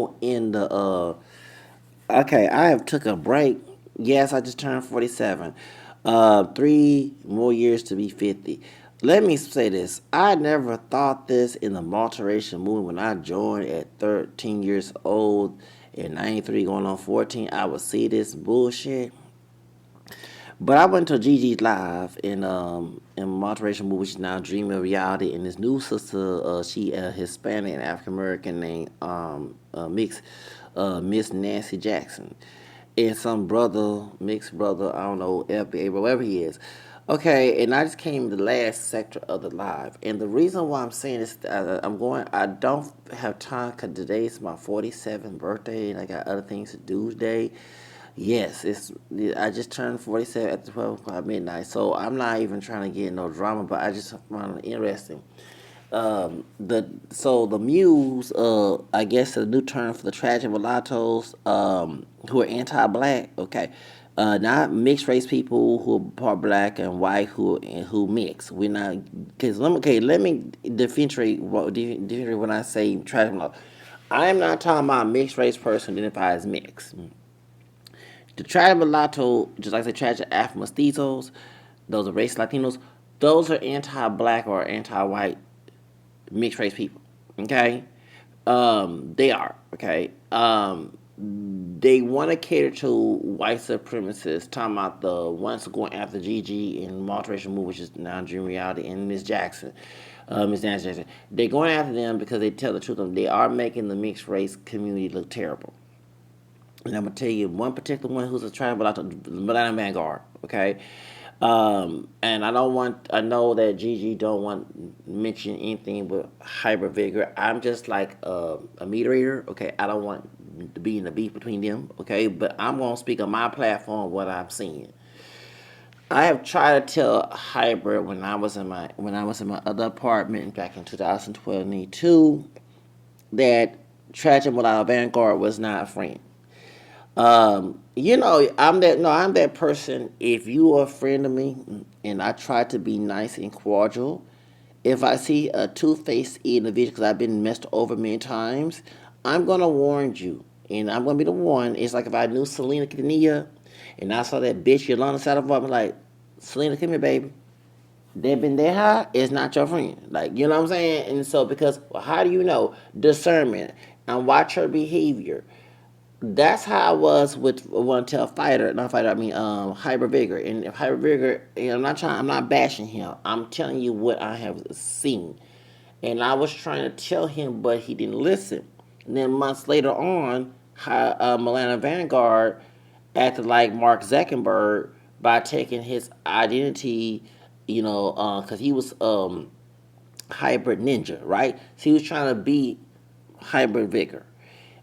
know in the okay, I have took a break. Yes, I just turned 47. 3 more years to be 50. Let me say this. I never thought this in the multiracial movement when I joined at 13 years old in 93 going on 14. I would see this bullshit. But I went to Gigi's live in Multiracial Movie, which is now Dreamy Reality, and this new sister, she a Hispanic and African American named mixed Miss Nancy Jackson, and some brother, mixed brother, I don't know, FBA, whatever he is. Okay, and I just came to the last sector of the live, and the reason why I'm saying this, I'm going. I don't have time because today's my 47th birthday, and I got other things to do today. Yes, it's. I just turned 47 at 12 o'clock midnight, so I'm not even trying to get no drama, but I just find it interesting. The muse, I guess the new term for the tragic mulattoes, who are anti-black. Okay, not mixed race people who are part black and white who mix. We're not because let me differentiate differentiate when I say tragic mulatto. I am not talking about a mixed race person identified as mixed. The tribe mulatto, just like the tragic Afro mestizos, those are race Latinos, those are anti-black or anti-white mixed race people. Okay, they are okay. They want to cater to white supremacists, talking about the ones going after Gigi and multiracial movie, which is now Dream Reality, and Miss Jackson, Miss Nancy Jackson. They're going after them because they tell the truth. They are making the mixed race community look terrible. And I'm gonna tell you one particular one who's a tribal out the Mulatto Vanguard. Okay, and I don't want. I know that Gigi don't want mention anything but Hybrid Vigor. I'm just like a mediator. Okay, I don't want to be in the beef between them. Okay, but I'm gonna speak on my platform what I'm seeing. I have tried to tell Hybrid when I was in my other apartment back in 2022 that Tragic Mulatto Vanguard was not a friend. I'm that person. If you are a friend of me and I try to be nice and cordial, if I see a two-faced individual, because I've been messed over many times, I'm gonna warn you, and I'm gonna be the one. It's like if I knew Selena Quintanilla, and I saw that bitch Yolanda Salazar, I'm like, Selena, come here, baby. They've been that high, it's not your friend. Like, you know what I'm saying? And so, because, well, how do you know? Discernment. And watch her behavior. That's how I was with one tell fighter, not fighter. I mean, Hybrid Vigor. And if Hybrid Vigor, I'm not bashing him. I'm telling you what I have seen, and I was trying to tell him, but he didn't listen. And then months later on, Mulatto Vanguard acted like Mark Zuckerberg by taking his identity, because he was hybrid ninja, right? So he was trying to be hybrid vigor.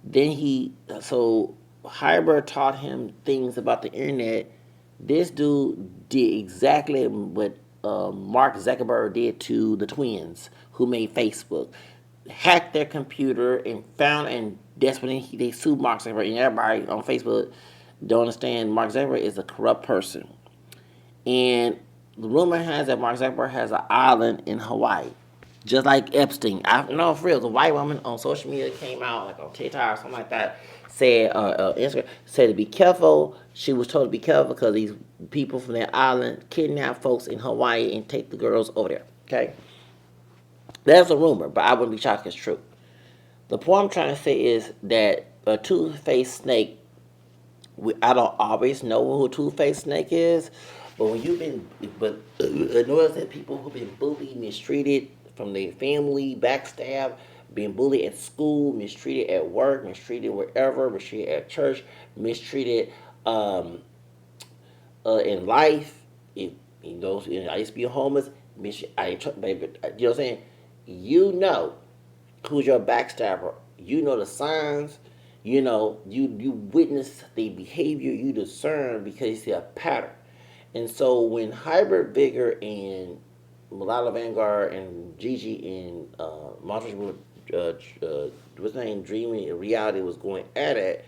Then so Hybrid taught him things about the internet. This dude did exactly what Mark Zuckerberg did to the twins who made Facebook. Hacked their computer and found, and that's when they sued Mark Zuckerberg. And everybody on Facebook don't understand Mark Zuckerberg is a corrupt person. And the rumor has that Mark Zuckerberg has an island in Hawaii, just like Epstein. I know for real, the white woman on social media came out like on TikTok or something like that, said Instagram said to be careful. She was told to be careful because these people from that island kidnap folks in Hawaii and take the girls over there. Okay, that's a rumor, but I wouldn't be shocked if it's true. The point I'm trying to say is that a two-faced snake, I don't always know who a two-faced snake is, but when you've been, but notice that people who've been bullied, mistreated from their family, backstabbed, being bullied at school, mistreated at work, mistreated wherever, mistreated at church, mistreated in life. If I used to be homeless. Baby, you know what I'm saying? You know who's your backstabber. You know the signs. You witness the behavior. You discern because you see a pattern. And so when Hybrid Vigor and Mulatto Vanguard and Gigi and Montrose, what's his name, Dreamy Reality was going at it,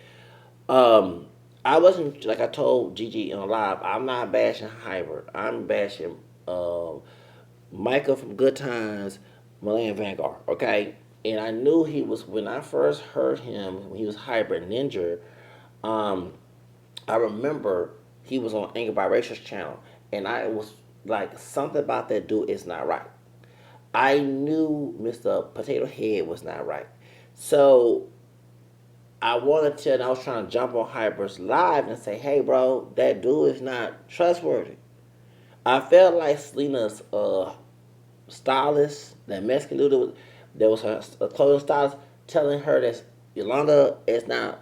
I wasn't, like I told Gigi on live, I'm not bashing Hybrid. I'm bashing uh, Micah from Good Times, Mulatto Vanguard. Okay, And I knew he was, when I first heard him, when he was Hybrid Ninja, um, I remember he was on Anger by Rachel's channel, and I was like, something about that dude is not right. I knew Mr. Potato Head was not right. So I wanted to, and I was trying to jump on Hyper's live and say, hey, bro, that dude is not trustworthy. I felt like Selena's stylist, that Mexican dude that was her clothing stylist, telling her that Yolanda is not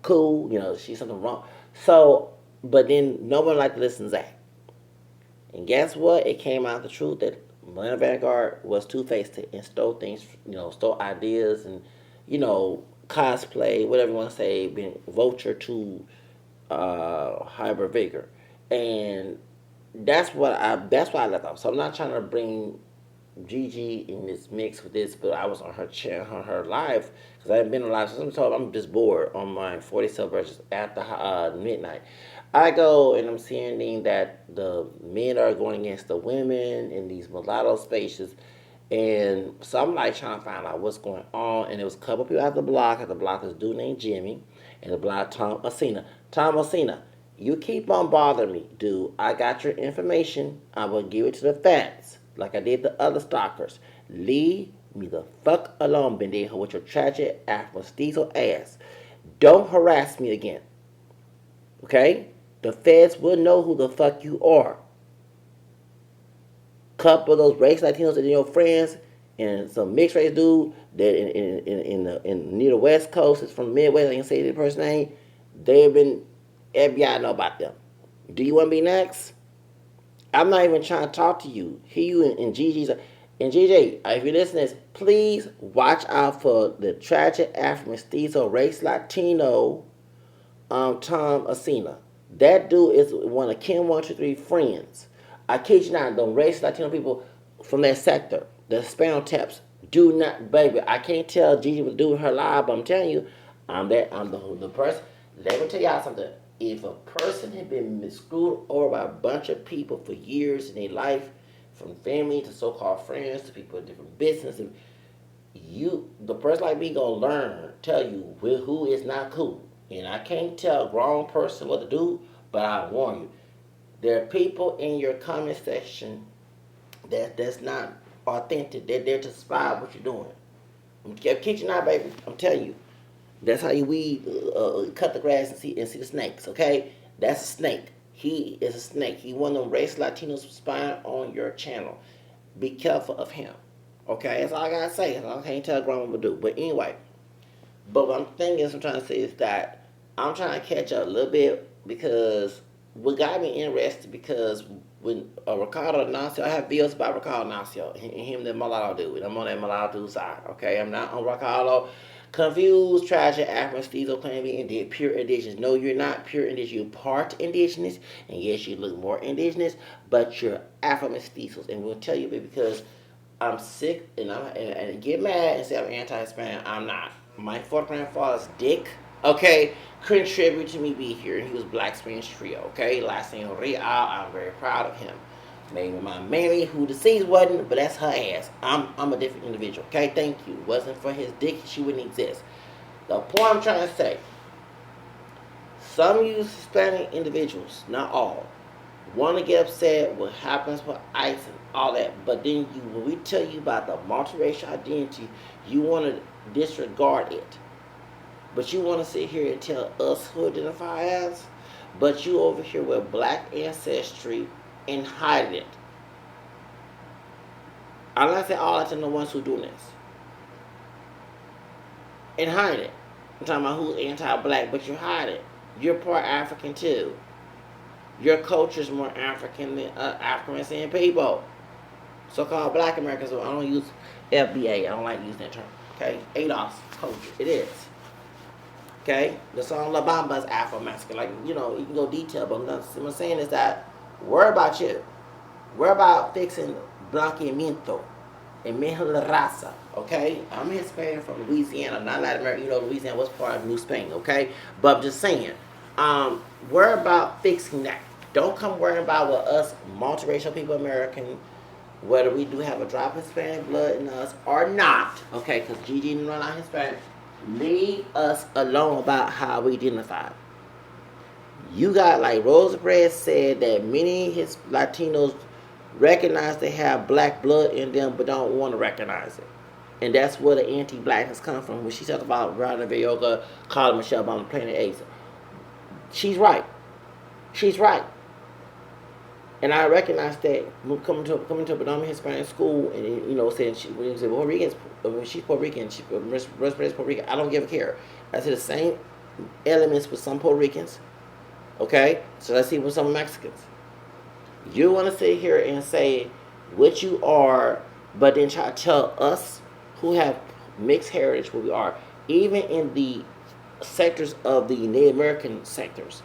cool, she's something wrong. So, but then no one liked to listen to Zach. And guess what? It came out the truth that Mulatto Vanguard was two-faced and stole things, stole ideas and, cosplay, whatever you want to say, being vulture to Hybrid Vigor. And that's why I left off. So I'm not trying to bring Gigi in this mix with this, but I was on her channel, on her live, because I haven't been on live. So I'm just bored on my 40 celebrations after midnight. I go and I'm seeing that the men are going against the women in these mulatto spaces. And so I'm like trying to find out what's going on. And there was a couple people at the block. At the block, this dude named Jimmy. And the block, Tom Asuna. Tom Asuna, you keep on bothering me, dude. I got your information. I will give it to the fans, like I did the other stalkers. Leave me the fuck alone, Bendejo, with your tragic Afro-Steezel ass. Don't harass me again. Okay? The feds will know who the fuck you are. Couple of those race Latinos and your friends and some mixed race dude that in near the West Coast is from Midwest. I can say the person's name. They've been FBI know about them. Do you want to be next? I'm not even trying to talk to you. Hear you and Gigi's. And GJ, if you're listening to this, please watch out for the tragic African mestizo race Latino Tom Asina. That dude is one of Kim 123 friends. I kid you not, the race Latino people from that sector, the Hispano taps, do not, baby. I can't tell Gigi what to do with her live, but I'm telling you, I'm the person. Let me tell y'all something. If a person had been screwed over by a bunch of people for years in their life, from family to so-called friends to people in different businesses, the person like me, gonna learn, tell you who is not cool. And I can't tell a grown person what to do, but I warn you, there are people in your comment section that's not authentic. They're there to spy what you're doing. I'm kidding you not, baby. I'm telling you. That's how you weed, cut the grass and see the snakes, okay? That's a snake. He is a snake. He one of them race Latinos spying on your channel. Be careful of him, okay? That's all I gotta say. I can't tell a grown woman to do. But anyway, what I'm trying to say is that I'm trying to catch up a little bit because what got me interested because when Ricardo Ignacio, I have videos about Ricardo Ignacio and him that Mulatto dude. I'm on that Mulatto dude side, okay? I'm not on Ricardo. Confused, tragic, African, Steezo, claim being dead, pure indigenous. No, you're not pure indigenous. You're part indigenous, and yes, you look more indigenous, but you're African Steezos. And we'll tell you because I'm sick, and get mad and say I'm anti-Hispanic. I'm not. My fourth grandfather's dick, okay, contributed to me be here, and he was Black Spanish Trio, okay? Last name Real, I'm very proud of him. Maybe my mammy, who deceased wasn't, but that's her ass. I'm a different individual, okay? Thank you. Wasn't for his dick, she wouldn't exist. The point I'm trying to say, some of you Hispanic individuals, not all, want to get upset what happens with ICE and all that, but then when we tell you about the multiracial identity, you want to disregard it. But you want to sit here and tell us who identify as, but you over here with black ancestry and hide it. I'm not saying all that's the ones who do this. And hide it. I'm talking about who's anti-black, but you hide it. You're part African too. Your culture's more African than African people. So-called black Americans, I don't use FBA. I don't like using that term. Okay? ADOS culture. It is. Okay? The song La Bamba is Afro-Mexican. Like, you can go detail, but what I'm saying is that worry about you. Worry about fixing blanqueamiento and mejor raza. Okay? I'm Hispanic from Louisiana, not Latin America. Louisiana was part of New Spain. Okay? But I'm just saying, worry about fixing that. Don't come worrying about what us multiracial people, American whether we do have a drop of Hispanic blood in us or not, okay, because Gigi didn't run out Hispanic, leave us alone about how we identify. You got, like Rosebread said, that many his Latinos recognize they have black blood in them but don't want to recognize it. And that's where the anti-blackness comes from. When she talked about Rodney Viola calling Michelle Obama Planet Ace, she's right. She's right. And I recognize that coming to a predominantly Hispanic school, and saying when Puerto Ricans, when she's Puerto Rican, Puerto Rican, I don't give a care. I see the same elements with some Puerto Ricans. Okay, so let's see with some Mexicans. You want to sit here and say what you are, but then try to tell us who have mixed heritage what we are, even in the sectors of the Native American sectors.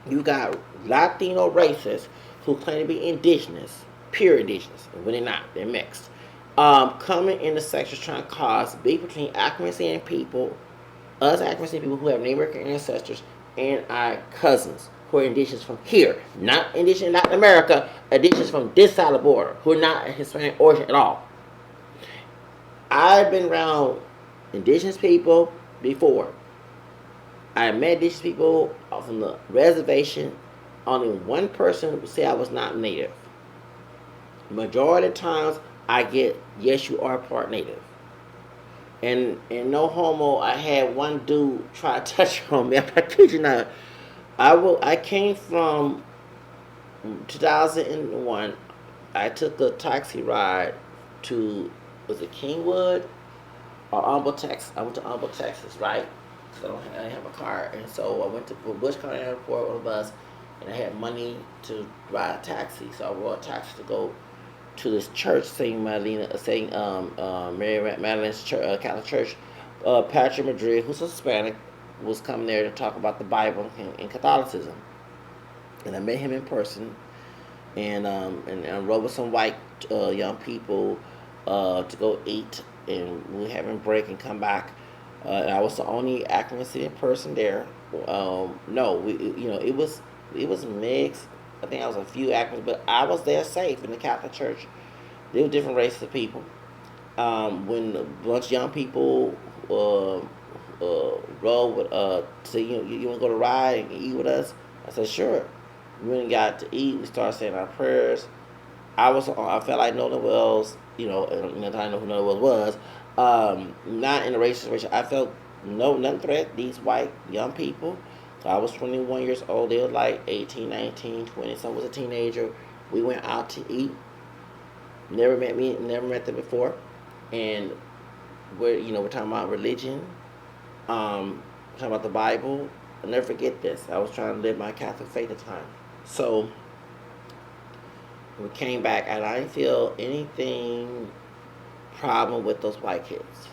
You got Latino racists who claim to be indigenous, pure indigenous, and when they're not, they're mixed. Coming in the sectors trying to cause beef between African American people, us African American people who have Native American ancestors, and our cousins who are indigenous from here, not indigenous in Latin America, indigenous from this side of the border, who are not Hispanic origin at all. I've been around indigenous people before. I met indigenous people from the reservation. Only one person would say I was not native. Majority of the times, I get, yes, you are part native. And no homo, I had one dude try to touch on me. I kid you not. I came from 2001. I took a taxi ride to, was it Kingwood or Humble, Texas? I went to Humble, Texas, right? So I didn't have a car, and so I went to Bush County Airport on a bus, and I had money to ride a taxi. So I rode a taxi to go to this church, Saint Mary Magdalene's Church, Catholic Church. Patrick Madrid, who's a Hispanic, was coming there to talk about the Bible and Catholicism, and I met him in person, and I rode with some white young people to go eat, and we were having a break and come back. I was the only African American person there. No, it was mixed. I think I was a few Africans, but I was there safe in the Catholic Church. There were different races of people. When a bunch of young people roll with say you want to go to ride and eat with us, I said sure. We went and got to eat. We started saying our prayers. I felt like Nolan Wells. I know who Nolan Wells was. Not in a racist situation. I felt nothing threat. These white young people. So I was 21 years old. They were like 18, 19, 20. Some was a teenager. We went out to eat. Never met them before. And we're talking about religion. Talking about the Bible. I'll never forget this. I was trying to live my Catholic faith at the time. So we came back, and I didn't feel anything problem with those white kids.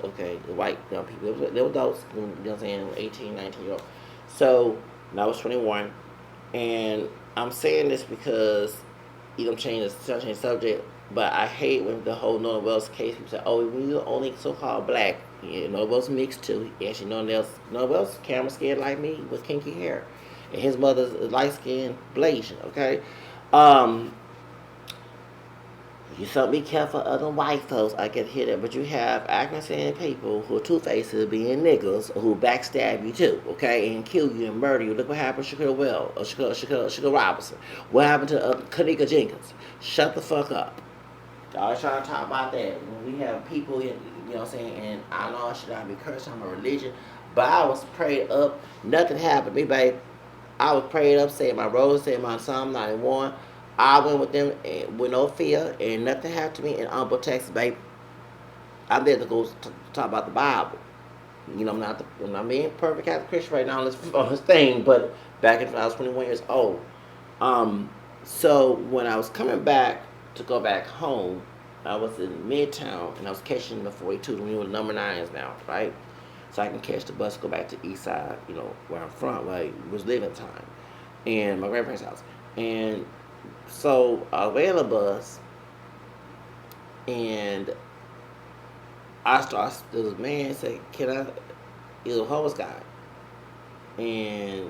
Okay, the white young people. They were adults, you know what I'm saying, 18, 19 year old. So, I was 21, and I'm saying this because, I'm changing the subject, but I hate when the whole Nolan Wells case, people say, oh, we the only so-called black. Nolan Wells mixed too. Actually, Nolan Wells camera scared like me with kinky hair. And his mother's light-skinned Blasian, okay? You should be careful of the white folks. I can hear that, but you have African people who are two-faced, being niggas, who backstab you too, okay, and kill you and murder you. Look what happened to Shaquille Wells, or Shaquille Robinson. What happened to Kanika Jenkins? Shut the fuck up. I was trying to talk about that. When we have people, you know what I'm saying, and I know I should not be cursing on my religion, but I was prayed up. Nothing happened to me, babe. I was prayed up, saying my rose, saying my Psalm 91. I went with them with no fear, and nothing happened to me in Humble, Texas, baby. I'm there to go talk about the Bible. I'm not being perfect Catholic Christian right now on this thing, but back when I was 21 years old. So when I was coming back to go back home, I was in Midtown, and I was catching the 42, the number 9s now, right? So I can catch the bus, go back to East Side, where I'm from, where I was living time, and my grandparents' house. And so I was on the bus, and there was a man said, can I, he was a homeless guy, and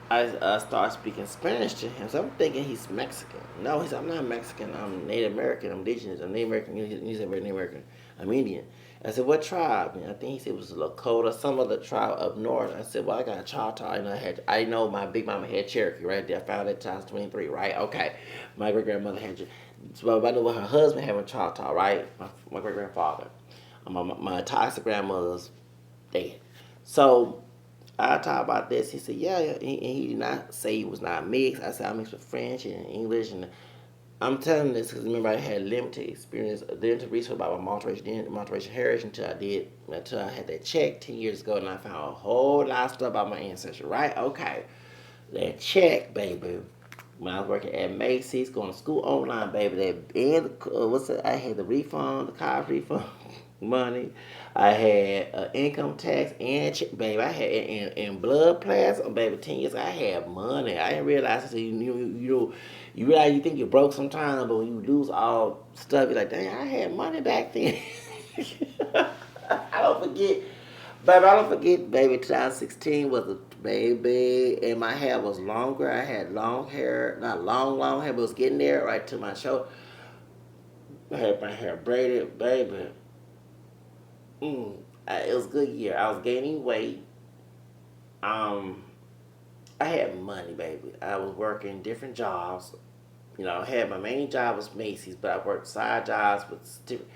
I started speaking Spanish to him. So I'm thinking he's Mexican. No, he said, I'm not Mexican. I'm Native American. I'm indigenous. I'm Native American. He said, Native American. I'm Indian. I said, what tribe? And I think he said it was Lakota, some other tribe up north. I said, well, I got a Choctaw. I know my big mama had Cherokee, right? I found that times 23, right? Okay. My great grandmother had, so I know what her husband had a Choctaw, right? My great grandfather. My toxic grandmother's dead. So I talked about this. He said, yeah, and he did not say he was not mixed. I said, I mixed with French and English. And I'm telling this because remember, I had limited experience, limited research about my multiracial heritage until I had that check 10 years ago, and I found a whole lot of stuff about my ancestry, right? Okay. That check, baby. When I was working at Macy's, going to school online, baby, I had the refund, the college refund money. I had income tax and baby. I had in blood plasma, baby. 10 years, I had money. I didn't realize. So you realize you think you're broke sometimes, but when you lose all stuff, you're like, dang, I had money back then. I don't forget. Baby, I don't forget, baby, 2016 was a baby, and my hair was longer. I had long hair, not long, long hair, but it was getting there right to my shoulder. I had my hair braided, baby. It was a good year. I was gaining weight. Um, I had money, baby. I was working different jobs. I had my main job was Macy's, but I worked side jobs with different.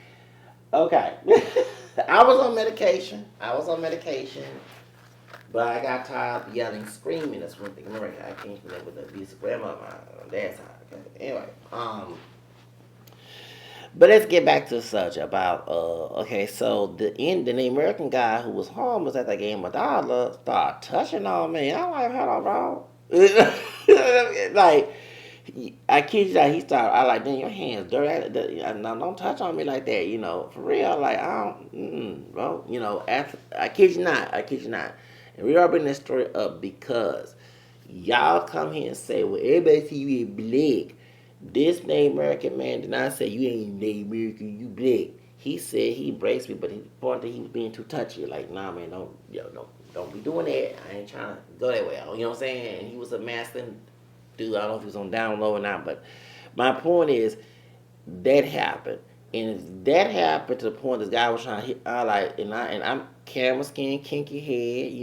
Okay, I was on medication. But I got tired of yelling, screaming. That's one thing. Remember, I came from that with the abusive grandmother on dad's side. Okay. Anyway, but let's get back to the subject about okay. So the American guy who was homeless at the game of dollar started touching on me. I'm like, hold on, bro. Like, I kid you not, he started. I like, then your hands dirty. No, don't touch on me like that. For real. Like, I don't, bro. After, I kid you not. And we are bringing this story up because y'all come here and say, well, everybody see you ain't black. This Native American man did not say you ain't Native American, you black. He said he embraced me, but he thought that he was being too touchy. Like, nah, man, don't be doing that. I ain't trying to go that way. You know what I'm saying? And he was a masculine dude. I don't know if he was on down low or not, but my point is that happened. And if that happened to the point this guy was trying to hit, I'm camera skin, kinky head,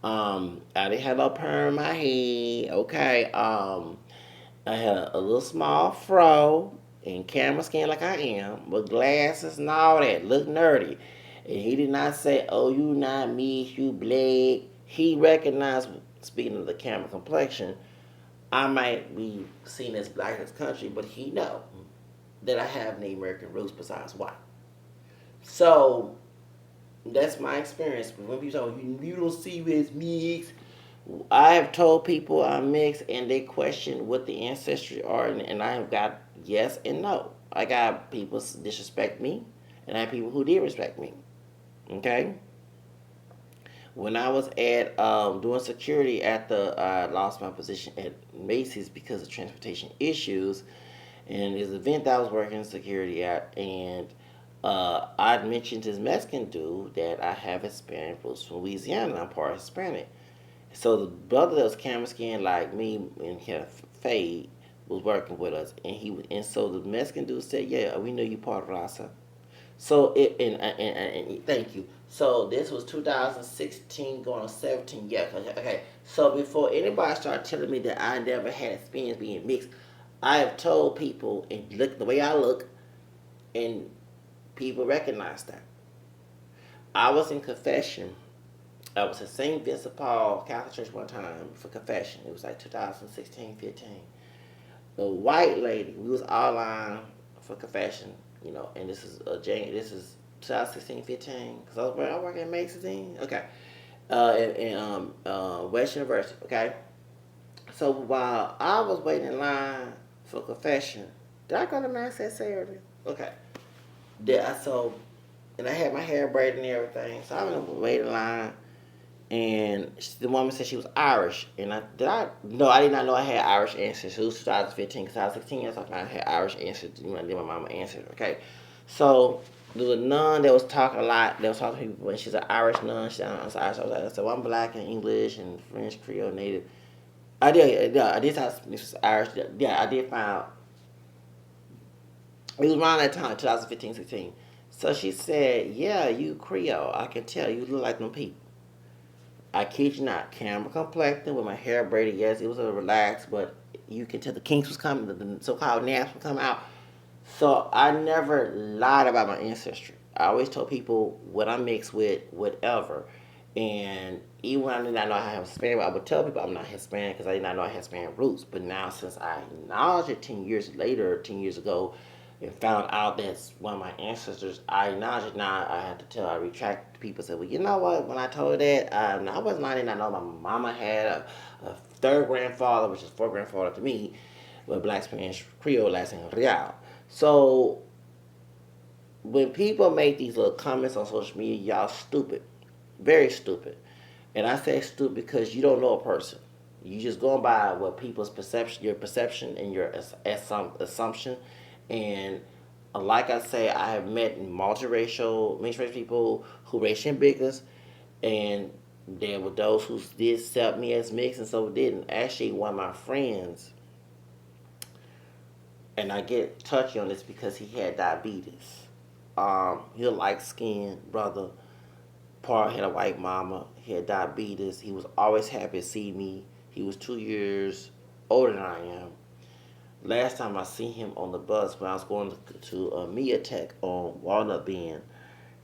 I didn't have no perm in my head, okay. I had a little small fro and camera skin like I am, with glasses and all that, look nerdy. And he did not say, "Oh, you not me, you black." He recognized, speaking of the camera complexion, I might be seen as black in this country, but he know that I have Native American roots besides white. So that's my experience. When people say, you don't see you as mixed, I have told people I'm mixed and they question what the ancestry are, and I have got yes and no. I got people disrespect me, and I have people who did respect me. Okay? When I was at doing security I lost my position at Macy's because of transportation issues, and this event that I was working security at, and I mentioned to this Mexican dude that I have Hispanic roots from Louisiana. I'm part Hispanic. So the brother that was camera skin like me and kind of fade was working with us, and so the Mexican dude said, "Yeah, we know you part of Raza." So and thank you. So this was 2016 going on 17. Yeah, okay. So before anybody started telling me that I never had experience being mixed, I have told people and look the way I look, and people recognize that. I was in confession. I was at St. Vincent Paul Catholic Church one time for confession. It was like 2016, 15. The white lady, we was all lined for confession, and this is this is 2016, 15, because I work at Macy's then. Okay. West University, okay? So while I was waiting in line for confession, did I go to Mass that Saturday? Okay. So, and I had my hair braided and everything, so I was waiting in line, and the woman said she was Irish, and no, I did not know I had Irish ancestors. It was 2015, because I was 16 years old, I had Irish ancestors. I did my mama ancestors. Okay, so there was a nun that was talking a lot. That was talking to people when she's an Irish nun. I said, well, I'm black and English and French, Creole, Native. I did. Yeah, I did. Mrs. Irish. Yeah, I did find out. It was around that time, 2015, 16. So she said, "Yeah, you Creole. I can tell you look like them people." I kid you not, camera complected with my hair braided. Yes, it was a relaxed, but you can tell the kinks was coming, the so-called naps were coming out. So I never lied about my ancestry. I always told people what I mixed with, whatever. And even when I did not know I had Hispanic, I would tell people I'm not Hispanic because I did not know I had Hispanic roots. But now, since I acknowledged it 10 years later, 10 years ago, and found out that's one of my ancestors, I acknowledge it now. I had to I retract. People said, well, you know what? When I told her that, I wasn't lying. I know my mama had a third grandfather, which is fourth grandfather to me, with Black Spanish Creole, last name Real. So when people make these little comments on social media, y'all stupid, very stupid. And I say stupid because you don't know a person. You just going by what people's perception, your perception, and your assumption. And like I say, I have met multiracial, mixed race people who racial bigots, and there were those who did accept me as mixed and so didn't. Actually, one of my friends, and I get touchy on this because he had diabetes. He a light skinned brother. Part had a white mama. He had diabetes. He was always happy to see me. He was 2 years older than I am. Last time I seen him on the bus when I was going to Mia Tech on Walnut Bend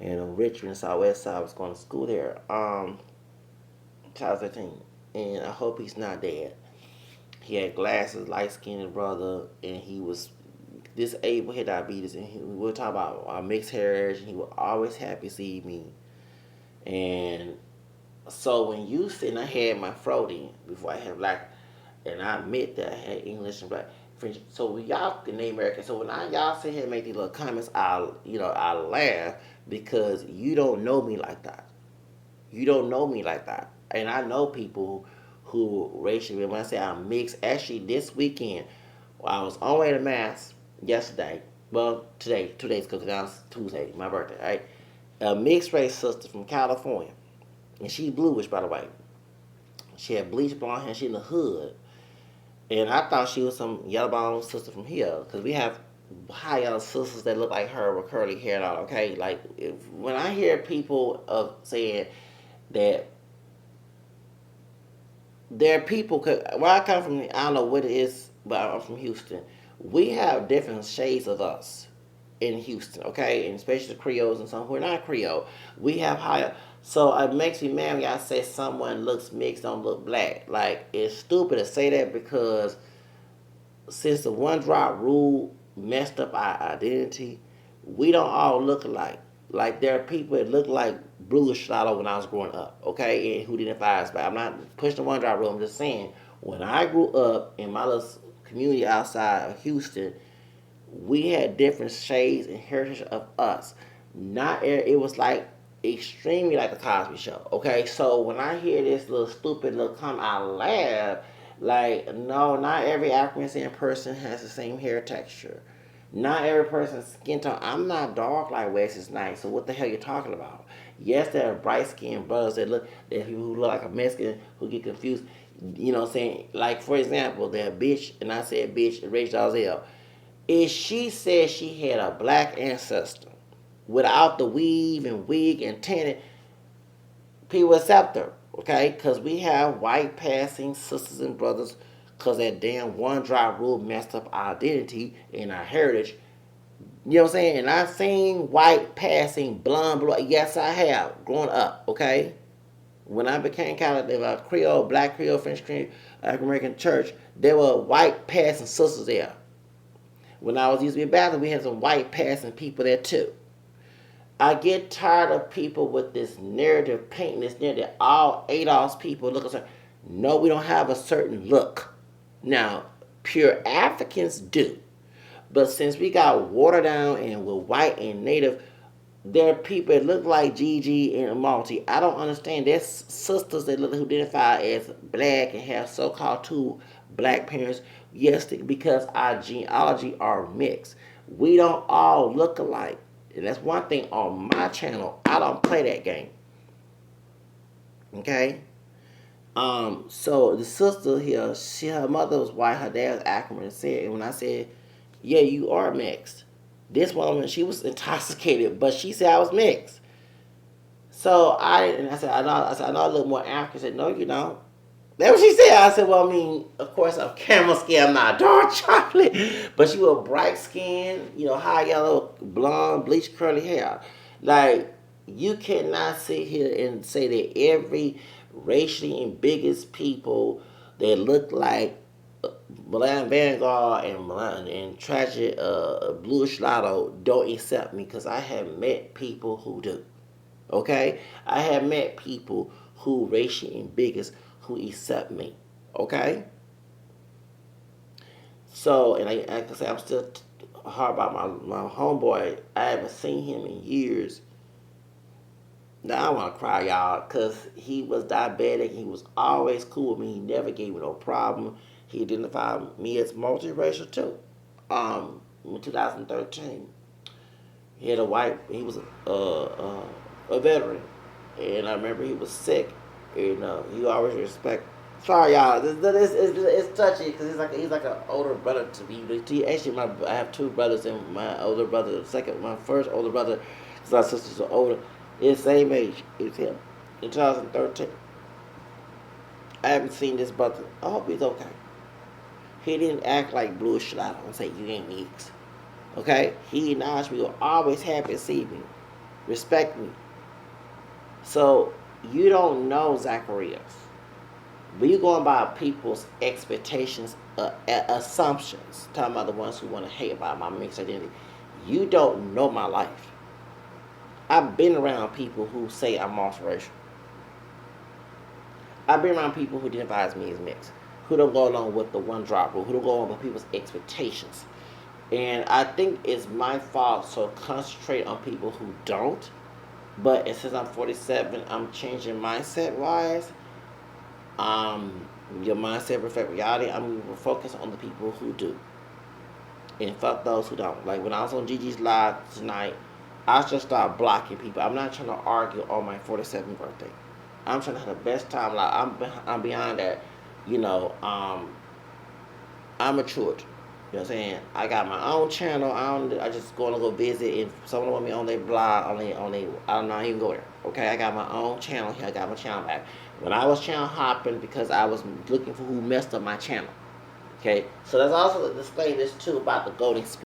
and on Richmond, Southwest Side. I was going to school there. 2013. And I hope he's not dead. He had glasses, light skinned brother, and he was disabled, he had diabetes, and we were talking about mixed heritage, and he was always happy to see me. And so when you said I had my throat in before I had black, and I admit that I had English and black French. So when y'all can name American. So when y'all sit here and make these little comments, I laugh because you don't know me like that. You don't know me like that. And I know people who racially, when I say I'm mixed, actually this weekend, I was on my way to Mass yesterday. Well, today, 2 days ago, because now it's Tuesday, my birthday, right? A mixed race sister from California. And she's bluish, by the way. She had bleached blonde hair. She in the hood. And I thought she was some yellow bone sister from here. Because we have high yellow sisters that look like her with curly hair and all, okay? Like, when I hear people of saying that there are people, where I come from, I don't know what it is, but I'm from Houston. We have different shades of us in Houston, okay? And especially the Creoles and some who are not Creole. We have higher. So it makes me mad when I say someone looks mixed, don't look black. Like, it's stupid to say that because since the one drop rule messed up our identity, we don't all look alike. Like there are people that look like Blue Shadow when I was growing up, okay, and who identify as black. I'm not pushing the one drop rule. I'm just saying when I grew up in my little community outside of Houston, we had different shades and heritage of us. Not it was like extremely like the Cosby Show. Okay, so when I hear this little stupid little comment, I laugh. Like no, not every African person has the same hair texture. Not every person's skin tone. I'm not dark like Wesley Snipes. So what the hell you talking about? Yes, there are bright skinned brothers that people who look like a Mexican who get confused. You know what I'm saying? Like for example, that bitch, and I said bitch, Rachel Dalzell. If she said she had a black ancestor without the weave and wig and tanning, people accept her, okay? Because we have white passing sisters and brothers because that damn one drop rule messed up our identity and our heritage. You know what I'm saying? And I've seen white passing blonde blood. Yes, I have, growing up, okay? When I became kind of a Creole, black Creole, French Creole, African American church, there were white passing sisters there. When I was used to be a Baptist, we had some white passing people there too. I get tired of people with this narrative, painting this narrative. All ADOS people look a certain. No, we don't have a certain look. Now, pure Africans do. But since we got watered down and we're white and native, there are people that look like Gigi and Malti. I don't understand. There's sisters that look who identify as black and have so-called two black parents. Yes, because our genealogy are mixed. We don't all look alike. And that's one thing on my channel. I don't play that game. Okay? So the sister here, her mother was white, her dad was African, and when I said, "Yeah, you are mixed," this woman, she was intoxicated, but she said I was mixed. So I said, I know I look more African. She said, no, you don't. That's what she said. I said, well, I mean, of course, I'm camel skin. I'm not dark chocolate, but she was bright skin, high yellow, blonde, bleach curly hair. Like, you cannot sit here and say that every racially ambiguous people that look like Mulatto Vanguard and Tragic Bluish Lotto don't accept me, because I have met people who do. Okay? I have met people who racially ambiguous who accept me. Okay? So, and I can say I'm still hard about my homeboy. I haven't seen him in years. Now I want to cry, y'all, because he was diabetic. He was always cool with me. He never gave me no problem. He identified me as multiracial too. In 2013, he had a white. He was a veteran, and I remember he was sick. And he always respect. Sorry, y'all. It's touchy because he's like an older brother to me. Actually, I have two brothers, and my older brother, my first older brother, because our sisters are older, is same age as him. In 2013, I haven't seen this brother. I hope he's okay. He didn't act like Blue Schlatter and say you ain't mixed. Okay, he acknowledged me. Was always happy to see me, respect me. So you don't know Zacharias. But you're going by people's expectations, assumptions. Talking about the ones who want to hate about my mixed identity. You don't know my life. I've been around people who say I'm multiracial. I've been around people who identify me as mixed, who don't go along with the one drop rule, who don't go along with people's expectations. And I think it's my fault to concentrate on people who don't. But since I'm 47, I'm changing mindset wise. Your mindset reflect reality. I'm going to focus on the people who do, and fuck those who don't. Like when I was on Gigi's live tonight, I just started blocking people. I'm not trying to argue on my 47th birthday. I'm trying to have the best time. Like I'm beyond that. I'm matured. You know what I'm saying? I got my own channel. I just going to go visit. If someone want me on their blog, I don't know, I even go there. Okay, I got my own channel here. I got my channel back. When I was channel hopping, because I was looking for who messed up my channel. Okay, so that's also to explain this too about the golden